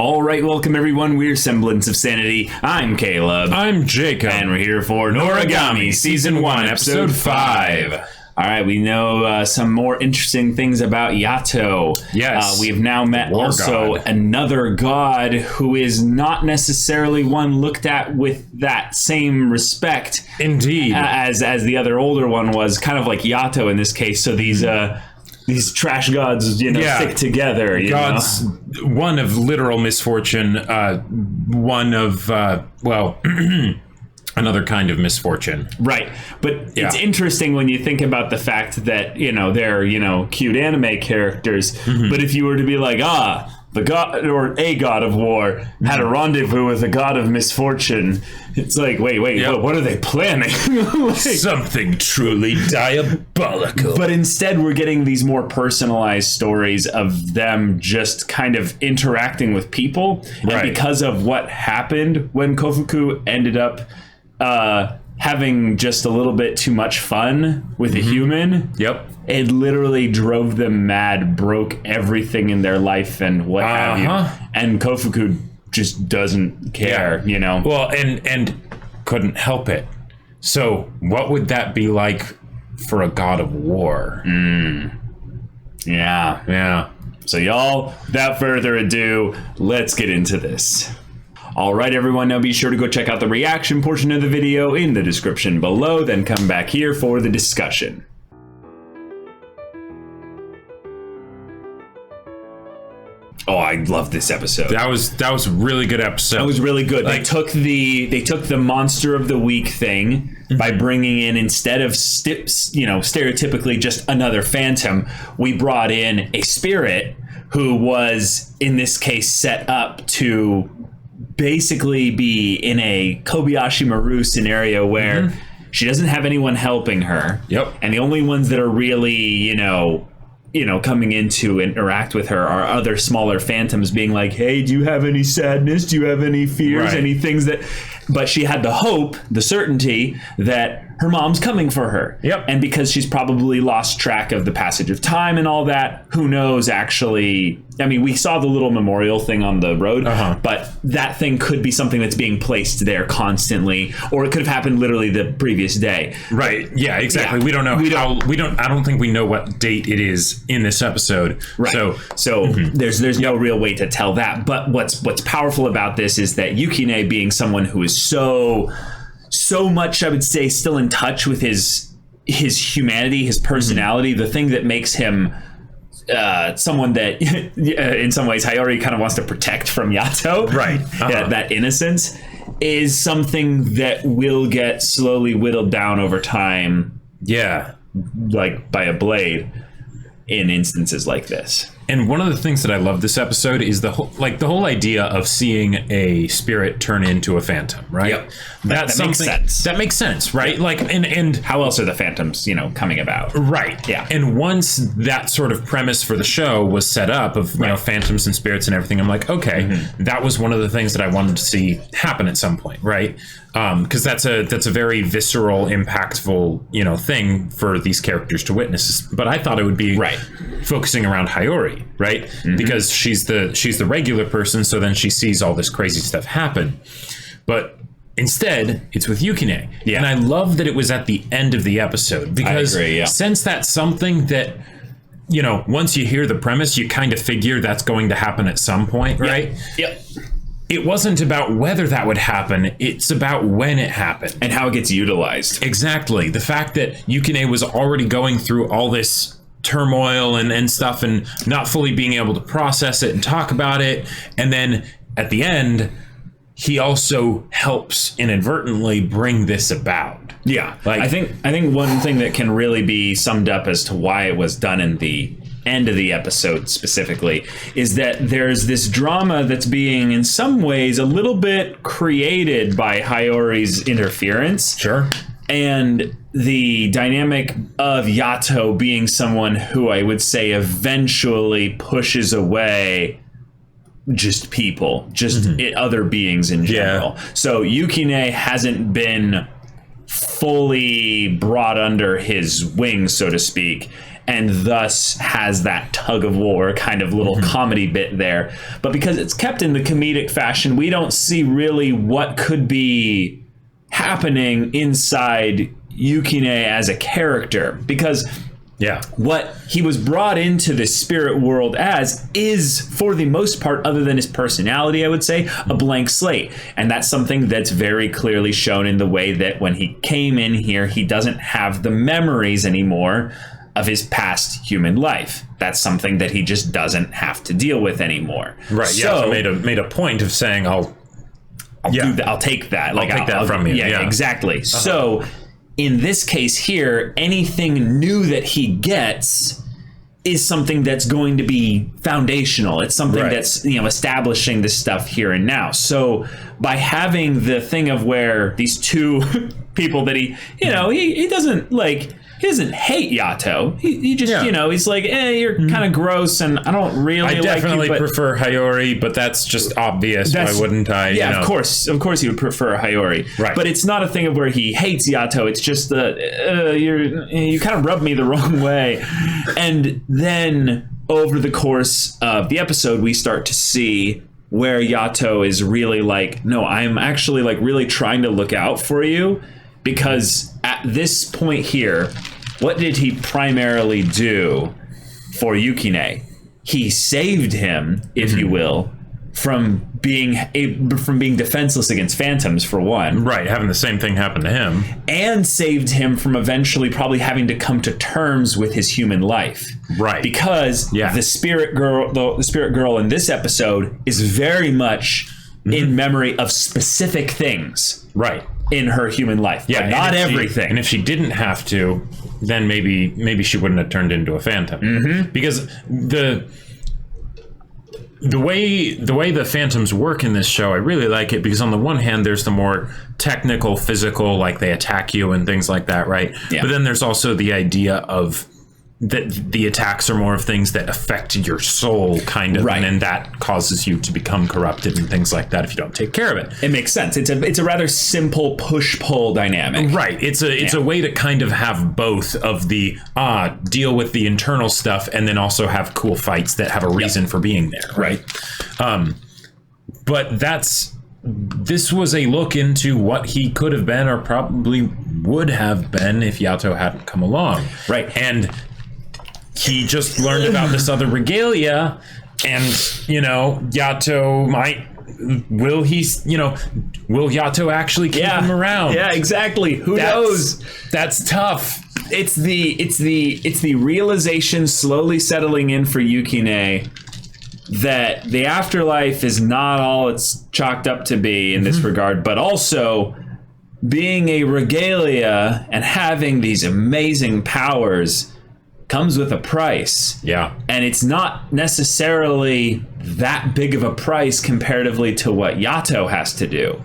All right, welcome everyone. We're Semblance of Sanity. I'm Caleb. I'm Jacob. And we're here for Noragami, Season 1, Episode 5. All right, we know some more interesting things about Yato. Yes. We have now met also another god who is not necessarily one looked at with that same respect. Indeed. As the other older one was, kind of like Yato in this case. So these trash gods, stick together. Gods, one of literal misfortune, one of, another kind of misfortune. Right. But it's interesting when you think about the fact that, they're, cute anime characters. Mm-hmm. But if you were to be like, the god or a god of war had a rendezvous with a god of misfortune, it's like, wait, what are they planning? Something truly diabolical. But instead we're getting these more personalized stories of them just kind of interacting with people. Right. And because of what happened when Kofuku ended up having just a little bit too much fun with a human. Yep. It literally drove them mad, broke everything in their life and what have you. And Kofuku just doesn't care, Well, and couldn't help it. So what would that be like for a god of war? Yeah. So y'all, without further ado, let's get into this. All right, everyone, now be sure to go check out the reaction portion of the video in the description below, then come back here for the discussion. Oh, I love this episode. That was a really good episode. That was really good. They took the monster of the week thing by bringing in, instead of stereotypically just another phantom, we brought in a spirit who was in this case set up to basically be in a Kobayashi Maru scenario where she doesn't have anyone helping her. Yep. And the only ones that are really, coming in to interact with her are other smaller phantoms being like, hey, do you have any sadness? Do you have any fears? Right. Any things that... But she had the hope, the certainty that her mom's coming for her. Yep. And because she's probably lost track of the passage of time and all that, who knows actually... I mean, we saw the little memorial thing on the road, but that thing could be something that's being placed there constantly, or it could have happened literally the previous day. Right. Yeah, exactly. Yeah. We don't know I don't think we know what date it is in this episode. Right. So there's no real way to tell that. But what's powerful about this is that Yukine, being someone who is so much, I would say, still in touch with his humanity, his personality, the thing that makes him someone that in some ways Hiyori kind of wants to protect from Yato, right? That innocence is something that will get slowly whittled down over time, like by a blade in instances like this. And one of the things that I love this episode is the whole idea of seeing a spirit turn into a phantom, right? Yep. That makes sense. That makes sense, right? Yeah. Like, and how else are the phantoms, coming about? Right. Yeah. And once that sort of premise for the show was set up of phantoms and spirits and everything, I'm like, okay, that was one of the things that I wanted to see happen at some point, right? Because that's a very visceral, impactful, thing for these characters to witness. But I thought it would be focusing around Hiyori, right? Because she's the regular person, so then she sees all this crazy stuff happen. But instead, it's with Yukine. Yeah. And I love that it was at the end of the episode, because since that's something that, once you hear the premise, you kind of figure that's going to happen at some point, right? Yep. It wasn't about whether that would happen, it's about when it happened. And how it gets utilized. Exactly. The fact that Yukine was already going through all this turmoil and stuff and not fully being able to process it and talk about it. And then at the end, he also helps inadvertently bring this about. Yeah. I think one thing that can really be summed up as to why it was done in the end of the episode specifically is that there's this drama that's being in some ways a little bit created by Hiyori's interference. Sure. And the dynamic of Yato being someone who I would say eventually pushes away just people, just other beings in general. So Yukine hasn't been fully brought under his wings, so to speak. and thus has that tug of war kind of little comedy bit there. But because it's kept in the comedic fashion, we don't see really what could be happening inside Yukine as a character, because what he was brought into the spirit world as is, for the most part, other than his personality, I would say, a blank slate. And that's something that's very clearly shown in the way that when he came in here, he doesn't have the memories anymore of his past human life. That's something that he just doesn't have to deal with anymore. Right. So made a point of saying, I'll do that. I'll take that. I'll take that from you. Yeah, exactly. So in this case here, anything new that he gets is something that's going to be foundational. It's something that's, establishing this stuff here and now. So by having the thing of where these two people that he doesn't like, he doesn't hate Yato. He just, he's like, you're kind of gross, and I don't really like you. I definitely prefer Hiyori, but that's just obvious. Why wouldn't I? Yeah, of course he would prefer Hiyori. Right. But it's not a thing of where he hates Yato. It's just you kind of rub me the wrong way. And then over the course of the episode, we start to see where Yato is really like, no, I'm actually like really trying to look out for you, because at this point here, what did he primarily do for Yukine? He saved him, if you will, from being defenseless against phantoms, for one. Right, having the same thing happen to him. And saved him from eventually probably having to come to terms with his human life. Right. Because the spirit girl in this episode is very much in memory of specific things. Right. In her human life, but not everything. And if she didn't have to, then maybe she wouldn't have turned into a phantom. Because the way the phantoms work in this show, I really like it, because on the one hand, there's the more technical, physical, like they attack you and things like that, right? Yeah. But then there's also the idea of that the attacks are more of things that affect your soul, kind of, and then that causes you to become corrupted and things like that if you don't take care of it. It makes sense. It's a rather simple push-pull dynamic. Right. It's a way to kind of have both of the deal with the internal stuff and then also have cool fights that have a reason for being there. Right. But this was a look into what he could have been, or probably would have been, if Yato hadn't come along. Right. And he just learned about this other regalia, and Yato will Yato actually keep him around? Yeah, exactly. Who knows? That's tough. It's the realization slowly settling in for Yukine that the afterlife is not all it's chalked up to be in this regard, but also being a regalia and having these amazing powers comes with a price. Yeah. And it's not necessarily that big of a price comparatively to what Yato has to do.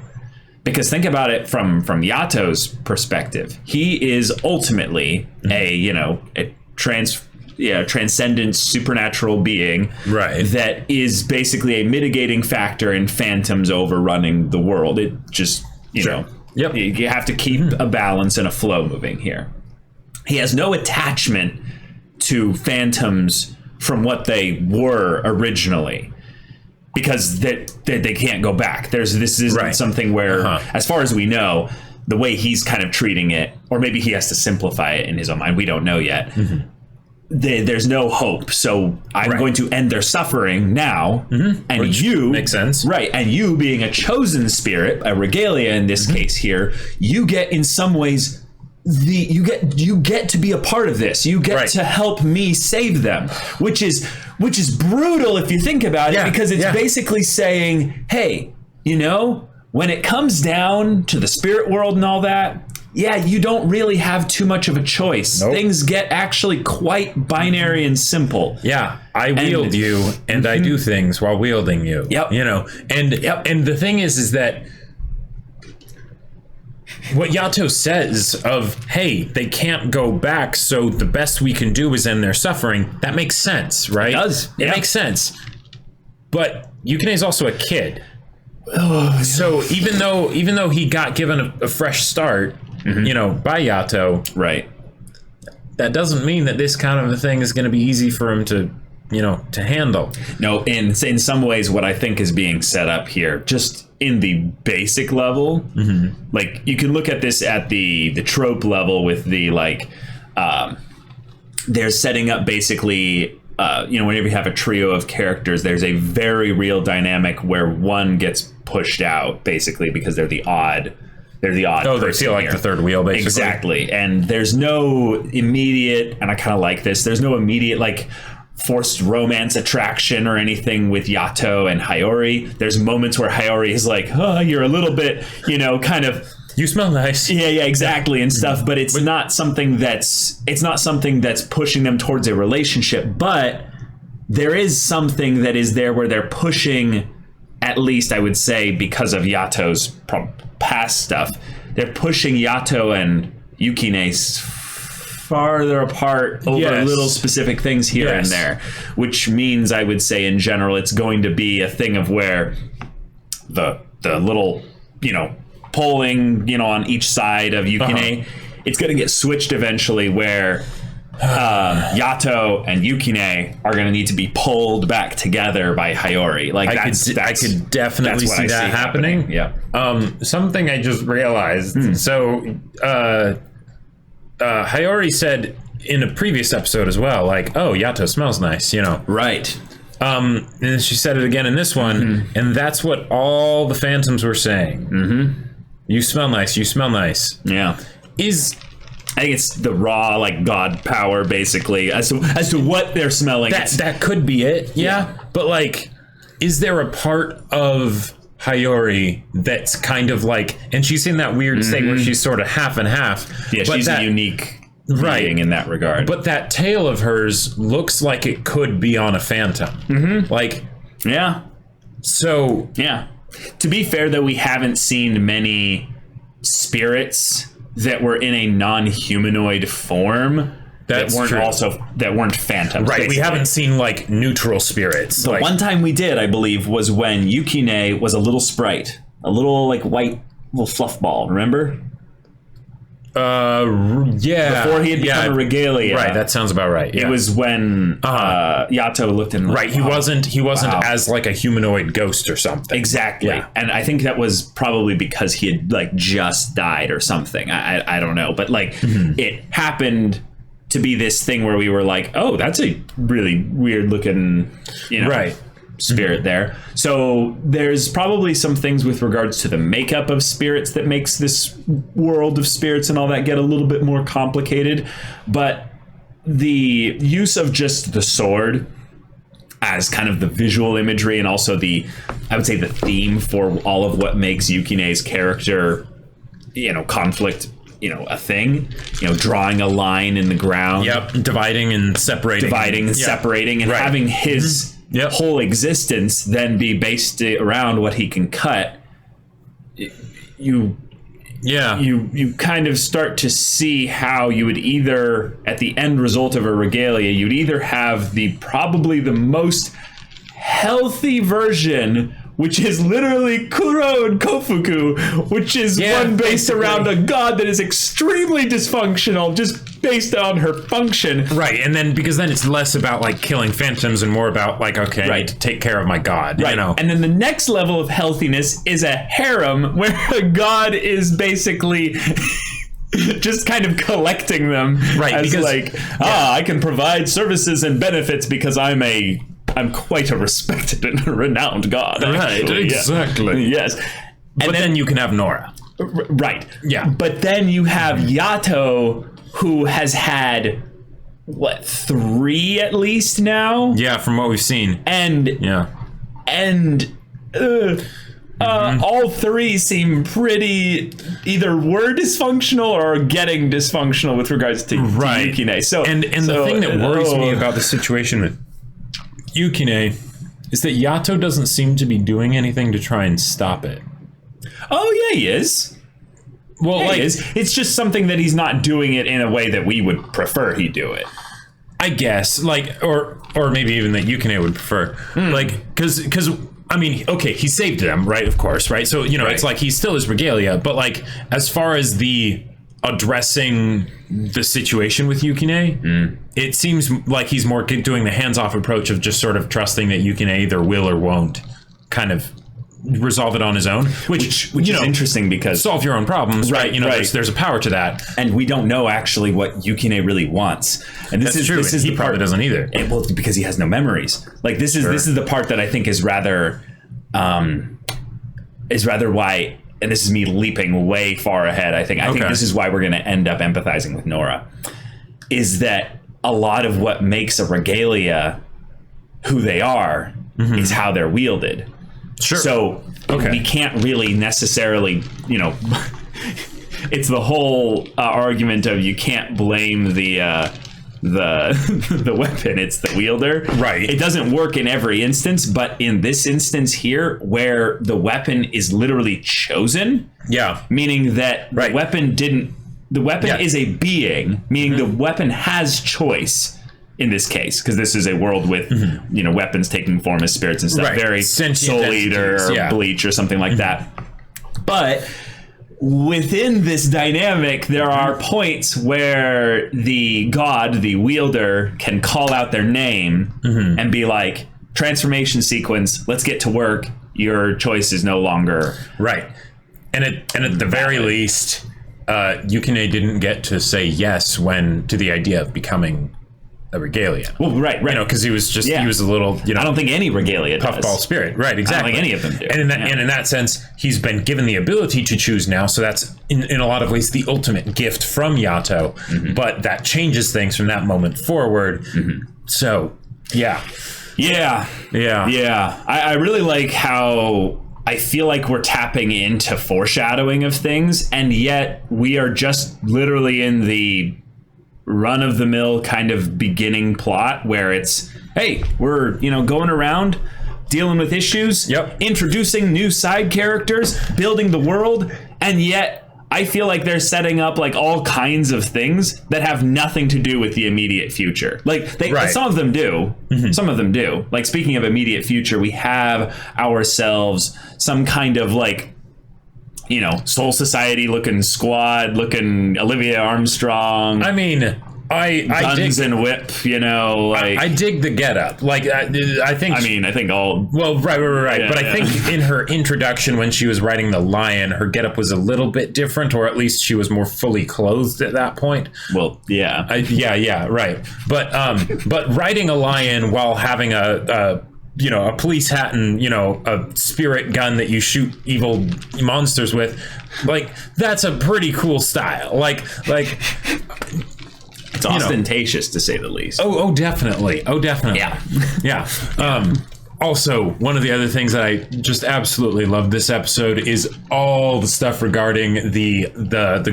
Because think about it from Yato's perspective. He is ultimately a transcendent supernatural being that is basically a mitigating factor in phantoms overrunning the world. It just, you have to keep a balance and a flow moving here. He has no attachment to phantoms from what they were originally, because they can't go back. This isn't something where, as far as we know, the way he's kind of treating it, or maybe he has to simplify it in his own mind, we don't know yet. There's no hope, so I'm going to end their suffering now. And which you makes sense, right? And you, being a chosen spirit, a regalia in this case here, you get in some ways you get to be a part of this. You get to help me save them, which is brutal if you think about it, because it's basically saying, hey, when it comes down to the spirit world and all that, you don't really have too much of a choice. Things get actually quite binary and simple. Yeah, I wield you, and I do things while wielding you. And the thing is that what Yato says of, hey, they can't go back, so the best we can do is end their suffering, that makes sense, right? It does. It makes sense. But Yukine is also a kid. So even though he got given a fresh start, by Yato, that doesn't mean that this kind of a thing is going to be easy for him to, to handle. No, in some ways, what I think is being set up here, just in the basic level, like you can look at this at the trope level with the they're setting up basically, whenever you have a trio of characters, there's a very real dynamic where one gets pushed out basically because they're the odd. Oh, they feel like here. the third wheel, basically. Exactly, and there's no immediate, and I kind of like this. There's no immediate forced romance attraction or anything with Yato and Hiyori. There's moments where Hiyori is like, "Oh, you're a little bit, kind of." You smell nice. Yeah, exactly, and stuff. But it's not something that's pushing them towards a relationship. But there is something that is there where they're pushing. At least I would say because of Yato's past stuff, they're pushing Yato and Yukine farther apart over little specific things here and there, which means I would say in general it's going to be a thing of where the little pulling on each side of Yukine, it's going to get switched eventually where Yato and Yukine are going to need to be pulled back together by Hiyori. I could definitely see that happening. Yeah. Something I just realized. So, Hiyori said in a previous episode as well, "Oh, Yato smells nice," Right. And she said it again in this one, and that's what all the Phantoms were saying. You smell nice. You smell nice. Yeah. I think it's the raw god power basically as to what they're smelling. That could be it. Yeah. But is there a part of Hiyori that's kind of and she's in that weird state where she's sort of half and half. Yeah, but she's a unique being in that regard. But that tail of hers looks like it could be on a Phantom. Yeah. So yeah. To be fair though, we haven't seen many spirits that were in a non-humanoid form that weren't phantoms. Right, basically. we haven't seen neutral spirits. The one time we did, I believe, was when Yukine was a little sprite, a little white little fluff ball. Remember? Yeah. Before he had become a Regalia. Right, that sounds about right. Yeah. It was when Yato looked in. Right, he wasn't as a humanoid ghost or something. Exactly. Yeah. And I think that was probably because he had just died or something. I don't know, but it happened to be this thing where we were oh, that's a really weird looking, right. spirit there. So there's probably some things with regards to the makeup of spirits that makes this world of spirits and all that get a little bit more complicated. But the use of just the sword as kind of the visual imagery and also I would say the theme for all of what makes Yukine's character, conflict, a thing, drawing a line in the ground. Yep. Dividing and separating. Separating and having his whole existence then be based around what he can cut. You kind of start to see how you would either, at the end result of a Regalia, you'd either have probably the most healthy version, which is literally Kuro and Kofuku, which is one based around a god that is extremely dysfunctional, just based on her function. Right, and then because then it's less about killing phantoms and more about I need to take care of my god. Right. And then the next level of healthiness is a harem where a god is basically just kind of collecting them. Right, as because I can provide services and benefits because I'm quite a respected and renowned god. Right, actually. exactly. Yeah. Yes. But then you can have Nora. Right. Yeah. But then you have Yato, who has had, 3 at least now? Yeah, from what we've seen. All 3 seem pretty either were dysfunctional or getting dysfunctional with regards to Yukine. So the thing that worries me about the situation with Yukine is that Yato doesn't seem to be doing anything to try and stop it. Oh yeah, he is. Well, he is. It's just something that he's not doing it in a way that we would prefer he do it. I guess, or maybe even that Yukine would prefer, because I mean, okay, he saved them, right? Of course, right? So it's he's still his Regalia, but as far as the addressing the situation with Yukine. It seems like he's more doing the hands-off approach of just sort of trusting that Yukine either will or won't kind of resolve it on his own, which is interesting because solve your own problems, right? There's a power to that, and we don't know actually what Yukine really wants. And this is he the probably part doesn't either. Well, because he has no memories. Like this is the part that I think is rather why. And this is me leaping way far ahead. I think this is why we're going to end up empathizing with Nora. Is that a lot of what makes a Regalia who they are is how they're wielded. Sure. So we can't really necessarily, it's the whole argument of you can't blame the weapon, it's the wielder. Right. It doesn't work in every instance, but in this instance here, where the weapon is literally chosen, meaning that the weapon is a being, meaning the weapon has choice. In this case, because this is a world with weapons taking form as spirits and stuff, very Soul Eater or Bleach or something like that. But within this dynamic, there are points where the god, the wielder, can call out their name and be like, transformation sequence, let's get to work. Your choice is no longer right. And at the very least, Yukine didn't get to say yes to the idea of becoming a Regalia. Well, right. Because he was just he was a little, I don't think any Regalia does. Puffball spirit, right? Exactly. I don't think any of them do. And in that sense, he's been given the ability to choose now. So that's in a lot of ways the ultimate gift from Yato. But that changes things from that moment forward. So I really like how I feel like we're tapping into foreshadowing of things, and yet we are just literally in the run-of-the-mill kind of beginning plot where it's, hey, we're going around dealing with issues, introducing new side characters, building the world, and yet I feel like they're setting up like all kinds of things that have nothing to do with the immediate future. Like some of them do. Some of them do. Like, speaking of immediate future, we have ourselves some kind of like Soul Society looking squad, looking Olivia Armstrong. I mean, guns and whip, I dig the getup. Like, I think all. Well, right. Yeah, but I think in her introduction, when she was riding the lion, her getup was a little bit different, or at least she was more fully clothed at that point. Well, yeah, right. But riding a lion while having a police hat and, a spirit gun that you shoot evil monsters with, like, that's a pretty cool style. Like it's ostentatious, to say the least. Oh, definitely. Yeah. Also, one of the other things that I just absolutely love this episode is all the stuff regarding the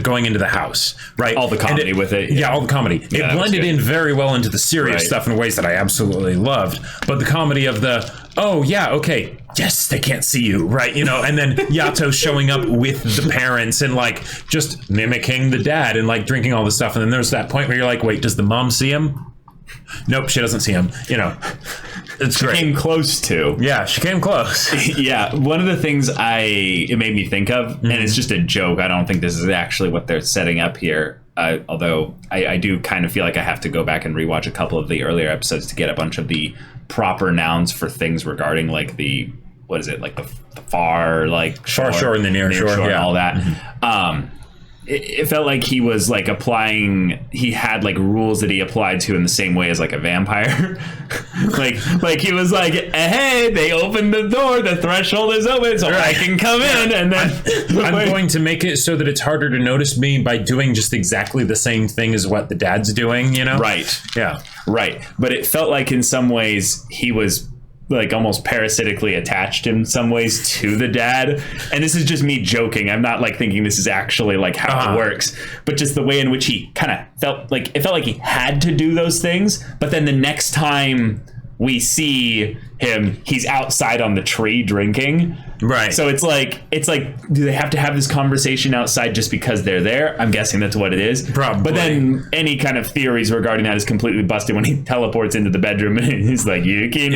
going into the house, right? All the comedy with it. Yeah, all the comedy. It blended in very well into the serious stuff in ways that I absolutely loved. But the comedy of yes, they can't see you, right? And then Yato showing up with the parents and like just mimicking the dad and like drinking all this stuff. And then there's that point where you're like, wait, does the mom see him? Nope, she doesn't see him. It's great. She came close to. Yeah, she came close. Yeah, one of the things it made me think of, and it's just a joke, I don't think this is actually what they're setting up here, although I do kind of feel like I have to go back and rewatch a couple of the earlier episodes to get a bunch of the proper nouns for things regarding like the, what is it, like the far, like far shore and the near shore and all that. It felt like he was like he had like rules that he applied to in the same way as like a vampire. like he was like, hey, they opened the door, the threshold is open, so I can come in, and then I'm going to make it so that it's harder to notice me by doing just exactly the same thing as what the dad's doing, Right. Yeah. Right. But it felt like in some ways he was like almost parasitically attached in some ways to the dad. And this is just me joking. I'm not like thinking this is actually like how it works, but just the way in which he kind of felt like he had to do those things. But then the next time we see him, he's outside on the tree drinking. Right. So it's like, do they have to have this conversation outside just because they're there? I'm guessing that's what it is. Probably. But then any kind of theories regarding that is completely busted when he teleports into the bedroom and he's like, Yukine.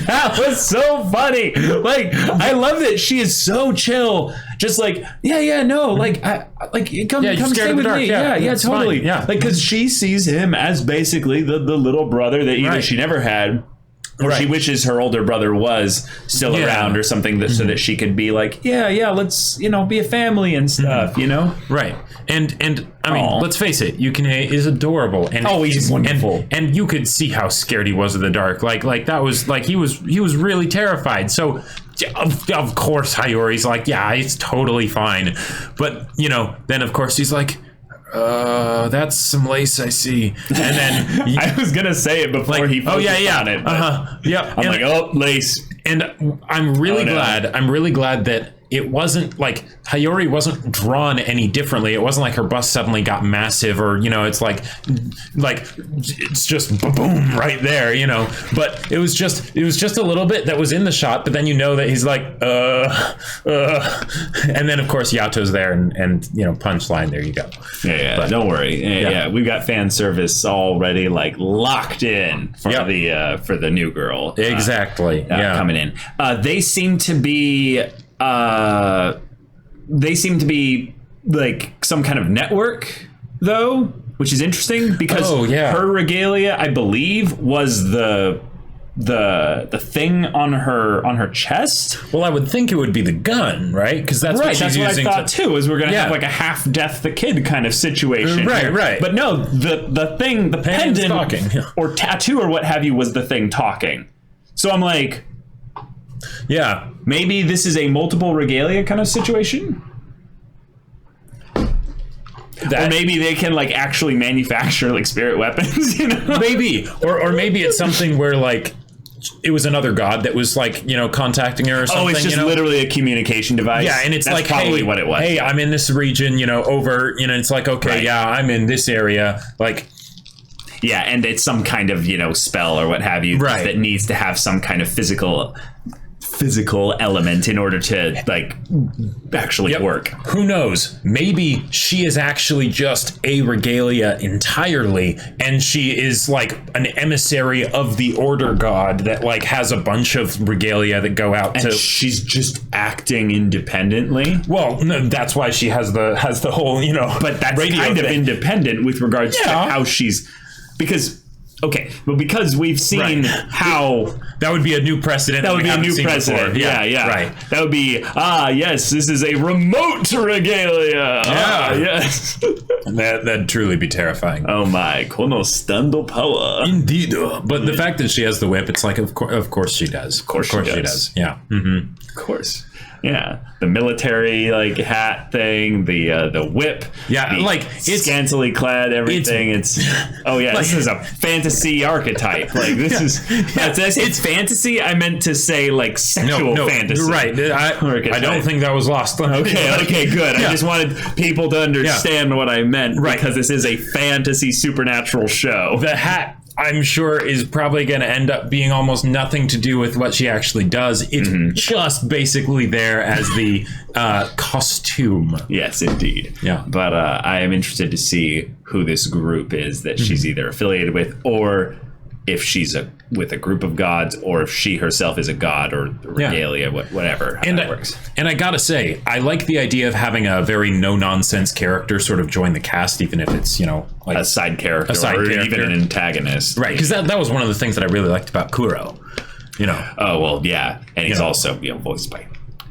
That was so funny. Like, I love that she is so chill, just like, no, like, come stay with me. Yeah, totally. Fine. Yeah. Like, because she sees him as basically the little brother that either she never had, or she wishes her older brother was still around or something, so that she could be like, let's, be a family and stuff, Right. And I mean, let's face it, Yukine is adorable, and he's wonderful, and you could see how scared he was of the dark. Like that was like he was really terrified. So of course Hiyori's like, it's totally fine, but then of course he's like, that's some lace I see. And then I was gonna say it before he focused on it. I'm like, lace. And I'm really glad that it wasn't like Hiyori wasn't drawn any differently. It wasn't like her bust suddenly got massive, or it's like it's just boom right there, But it was just a little bit that was in the shot, but then that he's like and then of course Yato's there and punchline, there you go. But don't worry. We've got fan service already like locked in for the new girl. Exactly. Coming in. They seem to be like some kind of network, though, which is interesting because her regalia, I believe, was the thing on her chest. Well, I would think it would be the gun, right? Because that's what she's using. What I thought too. Is we're gonna have like a half death the kid kind of situation. Right. But no, the thing, the pendant talking, or tattoo or what have you, was the thing talking. So I'm like, maybe this is a multiple regalia kind of situation. Or maybe they can like actually manufacture like spirit weapons, Maybe, or maybe it's something where like it was another god that was like contacting her or something. Oh, it's just literally a communication device. Yeah, and it's that's like probably what it was. Hey, I'm in this region, over. It's like I'm in this area, like. Yeah, and it's some kind of spell or what have you that needs to have some kind of physical element in order to like actually work. Who knows? Maybe she is actually just a regalia entirely, and she is like an emissary of the order god that like has a bunch of regalia that go out to. She's just acting independently. Well, no, that's why she has the whole But that's kind of independent with regards to how she's. Because we've seen how that would be a new precedent. That would be a new precedent. Yeah. Right. That would be yes, this is a remote regalia. Yes. That'd truly be terrifying. Oh my, kono stando power. Indeed. But the fact that she has the whip, it's like of course she does. Of course she does. Yeah. Mm-hmm. Of course. Yeah, the military like hat thing, the whip. Yeah, like it's scantily clad everything. It's this is a fantasy archetype. Like this is it's fantasy. I meant to say like sexual fantasy. Right. I don't think that was lost. Okay, good. I just wanted people to understand what I meant because this is a fantasy supernatural show. The hat, I'm sure, is probably going to end up being almost nothing to do with what she actually does. It's just basically there as the costume. Yes, indeed. Yeah. But I am interested to see who this group is that she's either affiliated with, or if she's with a group of gods, or if she herself is a god or regalia, whatever. How that works. And I gotta say, I like the idea of having a very no-nonsense character sort of join the cast, even if it's, like a side character, even an antagonist. Right, because that was one of the things that I really liked about Kuro. Oh, well, yeah. And he's also, voiced by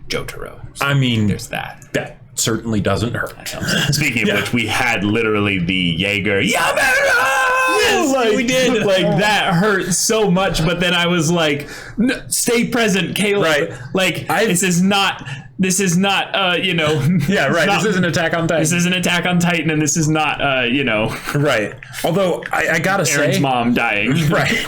Jotaro. So I mean, there's that. That certainly doesn't hurt. Speaking of which, we had literally the Jaeger. Yes, we did. Like that hurt so much, but then I was like, "Stay present, Caleb." Right. Like this is not. This isn't Attack on Titan. This isn't Attack on Titan, and this is not, Right. Although, I gotta say... Aaron's mom dying. Right.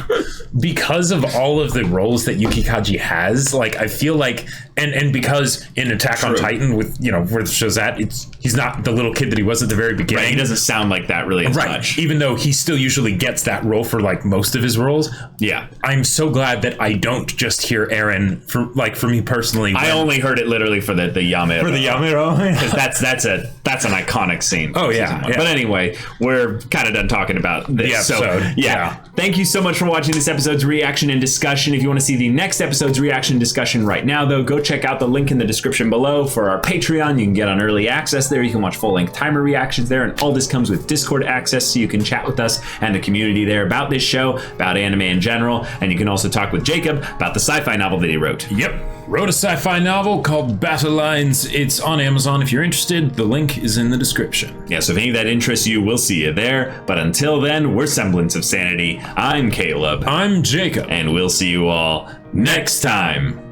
Because of all of the roles that Yukikaji has, like, I feel like... And because in Attack on Titan, with, where the show's at, he's not the little kid that he was at the very beginning. Right, he doesn't sound like that really as much. Even though he still usually gets that role for, like, most of his roles. Yeah. I'm so glad that I don't just hear Aaron, for me personally... I only heard it literally for the Yamero. For the Yamero? Because that's an iconic scene. Oh, yeah. But anyway, we're kind of done talking about this. The episode. So, yeah. Thank you so much for watching this episode's reaction and discussion. If you want to see the next episode's reaction and discussion right now, though, go check out the link in the description below for our Patreon. You can get on early access there. You can watch full-length timer reactions there, and all this comes with Discord access, so you can chat with us and the community there about this show, about anime in general, and you can also talk with Jacob about the sci-fi novel that he wrote. Yep, wrote a sci-fi novel called Battle Lines. It's on Amazon if you're interested. The link is in the description. Yeah, so if any of that interests you, we'll see you there. But until then, we're Semblance of Sanity. I'm Caleb. I'm Jacob. And we'll see you all next time.